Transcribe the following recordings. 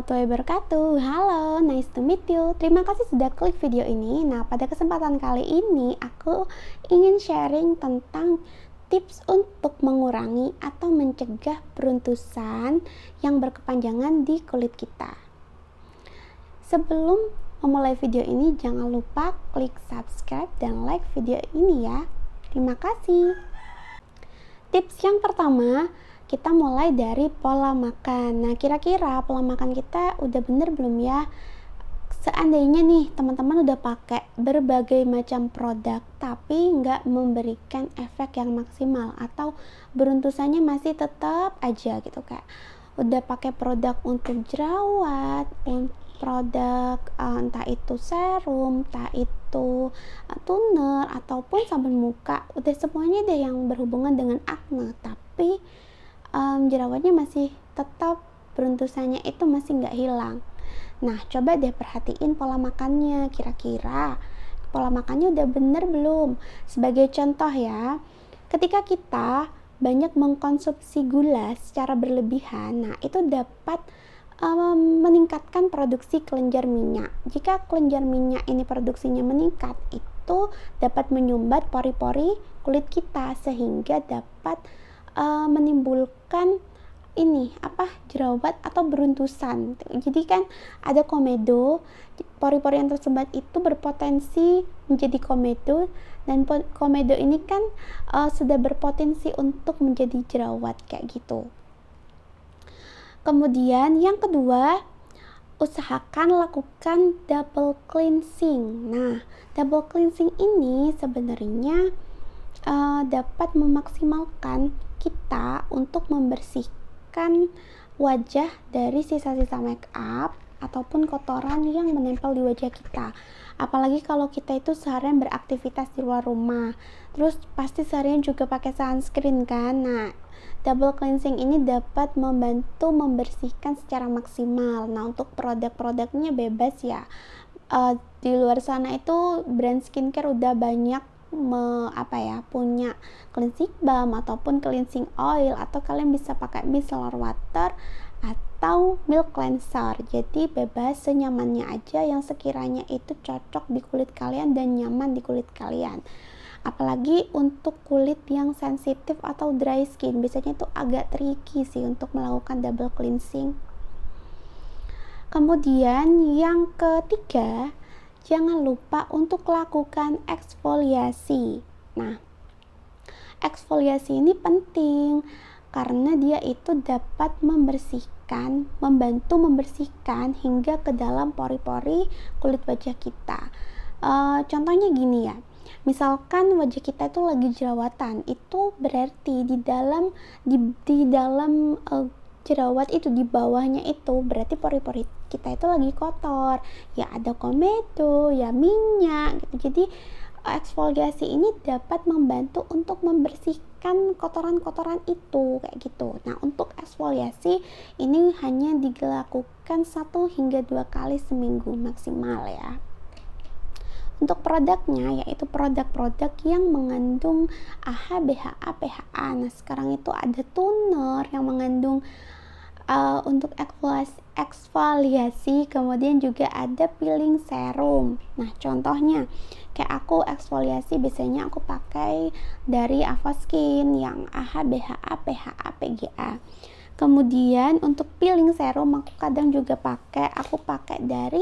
warahmatullahi wabarakatuh. Halo, nice to meet you. Terima kasih sudah klik video ini. Nah, pada kesempatan kali ini aku ingin sharing tentang tips untuk mengurangi atau mencegah beruntusan yang berkepanjangan di kulit kita. Sebelum memulai video ini, jangan lupa klik subscribe dan like video ini ya. Terima kasih. Tips yang pertama, kita mulai dari pola makan. Nah, kira-kira pola makan kita udah bener belum ya? Seandainya nih teman-teman udah pakai berbagai macam produk tapi nggak memberikan efek yang maksimal atau beruntusannya masih tetap aja gitu, kayak udah pakai produk untuk jerawat, produk entah itu serum, entah itu toner ataupun sabun muka, udah semuanya deh yang berhubungan dengan akne, tapi jerawatnya masih tetap, beruntusannya itu masih nggak hilang. Nah, coba deh perhatiin pola makannya, kira-kira pola makannya udah bener belum? Sebagai contoh ya, ketika kita banyak mengkonsumsi gula secara berlebihan, nah itu dapat meningkatkan produksi kelenjar minyak. Jika kelenjar minyak ini produksinya meningkat, itu dapat menyumbat pori-pori kulit kita sehingga dapat menimbulkan jerawat atau beruntusan. Jadi kan ada komedo, pori-pori yang tersumbat itu berpotensi menjadi komedo, dan komedo ini kan sudah berpotensi untuk menjadi jerawat kayak gitu. Kemudian yang kedua, usahakan lakukan double cleansing. Nah, double cleansing ini sebenarnya dapat memaksimalkan kita untuk membersihkan wajah dari sisa-sisa make up ataupun kotoran yang menempel di wajah kita. Apalagi kalau kita itu seharian beraktivitas di luar rumah, terus pasti seharian juga pakai sunscreen kan. Nah, double cleansing ini dapat membantu membersihkan secara maksimal. Nah, untuk produk-produknya bebas ya. Di luar sana itu brand skincare udah banyak punya cleansing balm ataupun cleansing oil, atau kalian bisa pakai micellar water atau milk cleanser. Jadi bebas, senyamannya aja yang sekiranya itu cocok di kulit kalian dan nyaman di kulit kalian. Apalagi untuk kulit yang sensitif atau dry skin, biasanya itu agak tricky sih untuk melakukan double cleansing. Kemudian yang ketiga, jangan lupa untuk lakukan eksfoliasi. Nah, eksfoliasi ini penting karena dia itu dapat membantu membersihkan hingga ke dalam pori-pori kulit wajah kita. Contohnya gini ya, misalkan wajah kita itu lagi jerawatan, itu berarti di dalam jerawat itu, di bawahnya itu berarti pori-pori kita itu lagi kotor, ya ada komedo, ya minyak gitu. Jadi eksfoliasi ini dapat membantu untuk membersihkan kotoran-kotoran itu kayak gitu. Nah, untuk eksfoliasi ini hanya dilakukan 1 hingga 2 kali seminggu maksimal ya. Untuk produknya yaitu produk-produk yang mengandung AHA, BHA, PHA. Nah, sekarang itu ada toner yang mengandung untuk eksfoliasi, kemudian juga ada peeling serum. Nah, contohnya kayak aku eksfoliasi biasanya aku pakai dari Avaskin yang AHA, BHA, PHA, PGA. Kemudian untuk peeling serum aku kadang juga aku pakai dari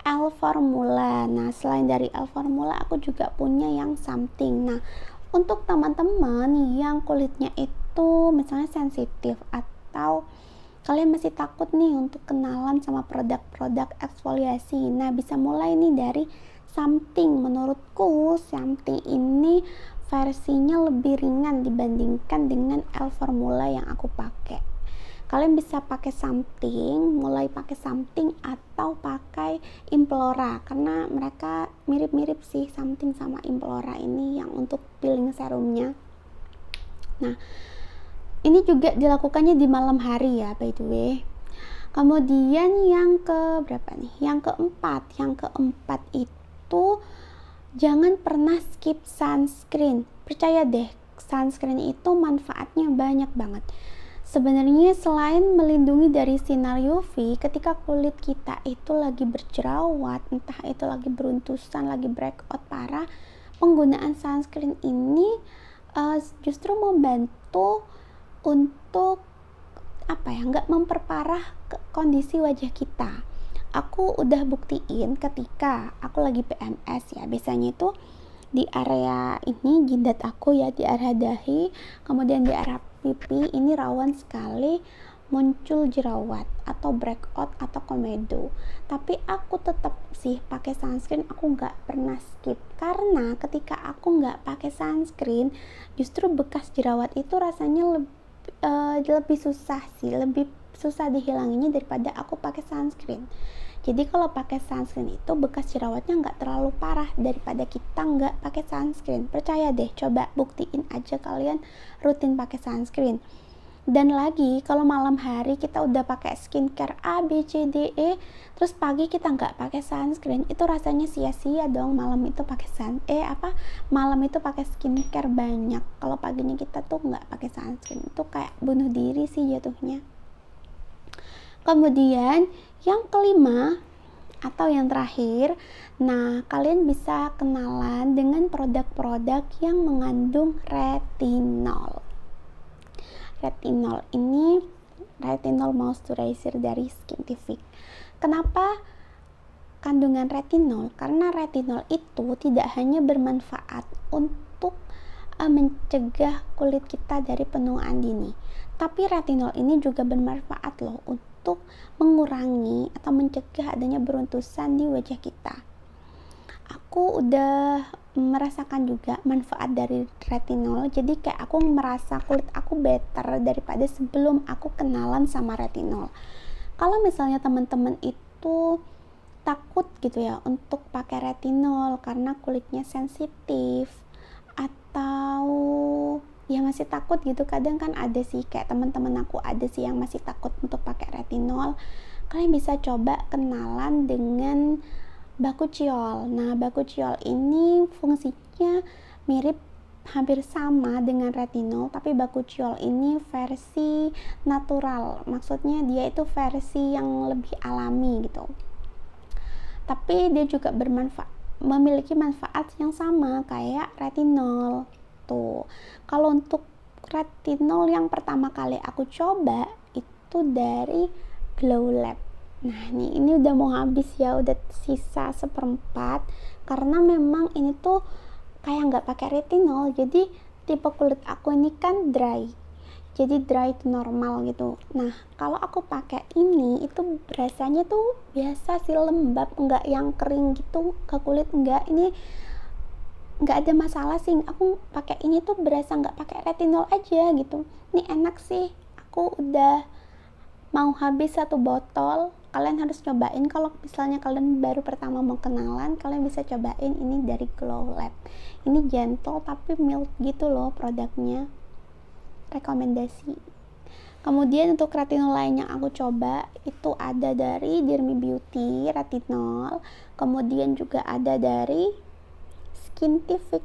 L Formula. Nah, selain dari L Formula aku juga punya yang Something. Nah, untuk teman-teman yang kulitnya itu misalnya sensitif atau kalian masih takut nih untuk kenalan sama produk-produk eksfoliasi, nah bisa mulai nih dari Something. Menurutku Something ini versinya lebih ringan dibandingkan dengan L Formula yang aku pakai. Kalian bisa pakai mulai pakai Something atau pakai Implora, karena mereka mirip-mirip sih Something sama Implora ini yang untuk peeling serumnya. Nah, ini juga dilakukannya di malam hari ya, by the way. Kemudian yang keempat itu jangan pernah skip sunscreen. Percaya deh, sunscreen itu manfaatnya banyak banget. Sebenarnya selain melindungi dari sinar UV, ketika kulit kita itu lagi berjerawat, entah itu lagi beruntusan, lagi breakout parah, penggunaan sunscreen ini justru membantu untuk nggak memperparah kondisi wajah kita. Aku udah buktiin ketika aku lagi PMS ya, biasanya itu di area ini jidat aku ya, di area dahi, kemudian di area pipi ini rawan sekali muncul jerawat atau breakout atau komedo. Tapi aku tetap sih pakai sunscreen, aku nggak pernah skip, karena ketika aku nggak pakai sunscreen justru bekas jerawat itu rasanya lebih susah sih, lebih susah dihilanginya daripada aku pakai sunscreen. Jadi kalau pakai sunscreen itu bekas jerawatnya nggak terlalu parah daripada kita nggak pakai sunscreen. Percaya deh, coba buktiin aja kalian rutin pakai sunscreen. Dan lagi kalau malam hari kita udah pakai skincare A, B, C, D, E, terus pagi kita nggak pakai sunscreen, itu rasanya sia-sia dong. Malam itu pakai malam itu pakai skincare banyak, kalau paginya kita tuh nggak pakai sunscreen, itu kayak bunuh diri sih jatuhnya. Kemudian yang kelima atau yang terakhir, nah kalian bisa kenalan dengan produk-produk yang mengandung retinol. Retinol moisturizer dari Skintific. Kenapa kandungan retinol? Karena retinol itu tidak hanya bermanfaat untuk mencegah kulit kita dari penuaan dini, tapi retinol ini juga bermanfaat loh untuk mengurangi atau mencegah adanya beruntusan di wajah kita. Aku udah merasakan juga manfaat dari retinol, jadi kayak aku merasa kulit aku better daripada sebelum aku kenalan sama retinol. Kalau misalnya teman-teman itu takut gitu ya untuk pakai retinol karena kulitnya sensitif, atau ya masih takut gitu, kadang kan ada sih kayak teman-teman aku ada sih yang masih takut untuk pakai retinol, kalian bisa coba kenalan dengan bakuchiol. Nah, bakuchiol ini fungsinya mirip, hampir sama dengan retinol, tapi bakuchiol ini versi natural. Maksudnya dia itu versi yang lebih alami gitu. Tapi dia juga memiliki manfaat yang sama kayak retinol. Tuh. Kalau untuk retinol yang pertama kali aku coba itu dari Glow Lab. Nah ini udah mau habis ya, udah sisa 1/4, karena memang ini tuh kayak nggak pakai retinol, jadi tipe kulit aku ini kan dry, jadi dry itu normal gitu. Nah kalau aku pakai ini itu rasanya tuh biasa sih, lembab, nggak yang kering gitu ke kulit, ini nggak ada masalah sih. Aku pakai ini tuh berasa nggak pakai retinol aja gitu. Ini enak sih, aku udah mau habis 1 botol. Kalian harus cobain, kalau misalnya kalian baru pertama mau kenalan, kalian bisa cobain ini dari Glow Lab. Ini gentle tapi mild gitu loh produknya, rekomendasi. Kemudian untuk retinol lain yang aku coba itu ada dari Dermi Beauty retinol, kemudian juga ada dari Skintific.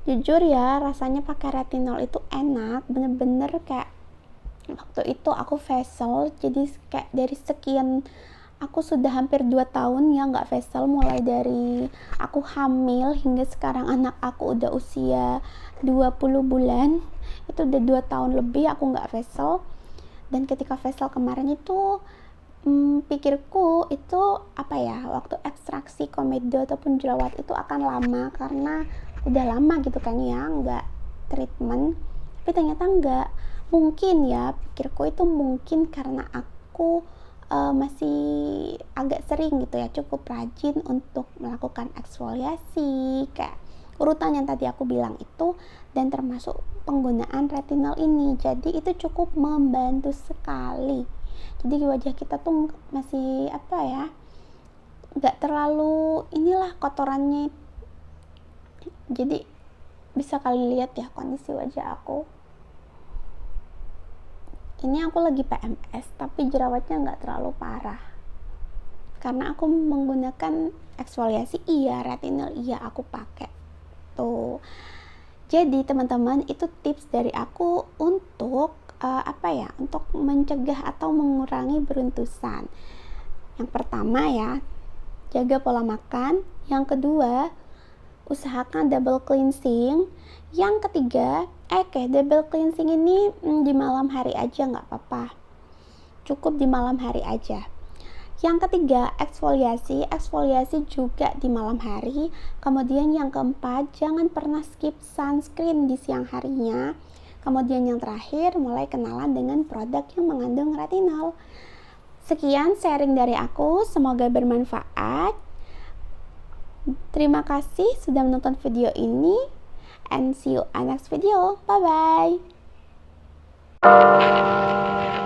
Jujur ya, rasanya pakai retinol itu enak, bener-bener kayak waktu itu aku facial, jadi kayak dari sekian, aku sudah hampir 2 tahun ya nggak facial, mulai dari aku hamil hingga sekarang anak aku udah usia 20 bulan, itu udah 2 tahun lebih aku nggak facial. Dan ketika facial kemarin itu pikirku itu waktu ekstraksi komedo ataupun jerawat itu akan lama, karena udah lama gitu kan ya nggak treatment. Tapi ternyata enggak, mungkin ya, pikirku itu mungkin karena aku masih agak sering gitu ya, cukup rajin untuk melakukan eksfoliasi kayak urutan yang tadi aku bilang itu, dan termasuk penggunaan retinol ini, jadi itu cukup membantu sekali. Jadi wajah kita tuh masih nggak terlalu kotorannya. Jadi bisa kalian lihat ya kondisi wajah aku. Ini aku lagi PMS tapi jerawatnya nggak terlalu parah, karena aku menggunakan eksfoliasi retinol aku pakai tuh. Jadi teman-teman, itu tips dari aku untuk untuk mencegah atau mengurangi beruntusan. Yang pertama ya, jaga pola makan. Yang kedua, usahakan double cleansing. Yang ketiga, double cleansing ini di malam hari aja nggak apa-apa, cukup di malam hari aja. Yang ketiga, eksfoliasi juga di malam hari. Kemudian yang keempat, jangan pernah skip sunscreen di siang harinya. Kemudian yang terakhir, mulai kenalan dengan produk yang mengandung retinol. Sekian sharing dari aku, semoga bermanfaat. Terima kasih sudah menonton video ini, and see you on next video. Bye bye.